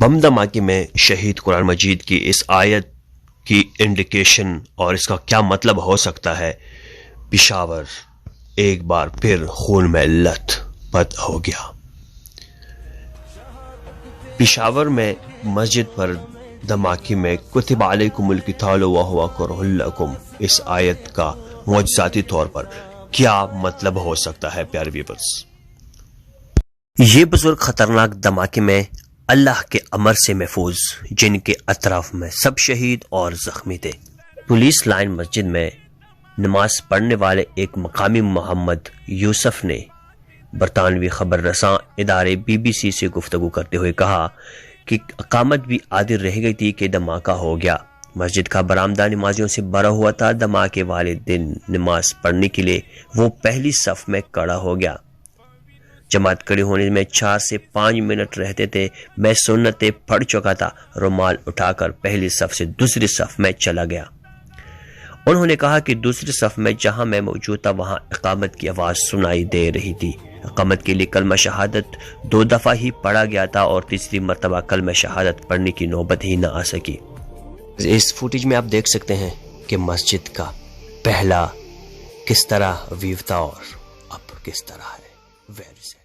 بم دھماکے میں شہید قرآن مجید کی اس آیت کی انڈیکیشن اور اس کا کیا مطلب ہو سکتا ہے، پشاور ایک بار پھر خون میں لت پت ہو گیا۔ پشاور میں مسجد پر دھماکے میں کتب علیکم القتال وہو کرہ لکم اس آیت کا معجزاتی طور پر کیا مطلب ہو سکتا ہے؟ پیارے ویورز، یہ بزرگ خطرناک دھماکے میں اللہ کے امر سے محفوظ، جن کے اطراف میں سب شہید اور زخمی تھے۔ پولیس لائن مسجد میں نماز پڑھنے والے ایک مقامی محمد یوسف نے برطانوی خبر رساں ادارے BBC سے گفتگو کرتے ہوئے کہا کہ اقامت بھی آدھی رہ گئی تھی کہ دھماکہ ہو گیا۔ مسجد کا برآمدہ نمازیوں سے بھرا ہوا تھا۔ دھماکے والے دن نماز پڑھنے کے لیے وہ پہلی صف میں کھڑا ہو گیا۔ جماعت کھڑی ہونے میں 4 سے 5 منٹ رہتے تھے۔ میں سنتیں پڑھ چکا تھا، رومال اٹھا کر پہلی صف سے دوسری صف میں چلا گیا۔ انہوں نے کہا کہ دوسری صف میں جہاں میں موجود تھا وہاں اقامت کی آواز سنائی دے رہی تھی۔ اقامت کے لیے کلمہ شہادت 2 دفعہ ہی پڑھا گیا تھا اور تیسری مرتبہ کلمہ شہادت پڑھنے کی نوبت ہی نہ آ سکی۔ اس فوٹیج میں آپ دیکھ سکتے ہیں کہ مسجد کا پہلا کس طرح ویو تھا اور اب کس طرح ہے۔ Very sad.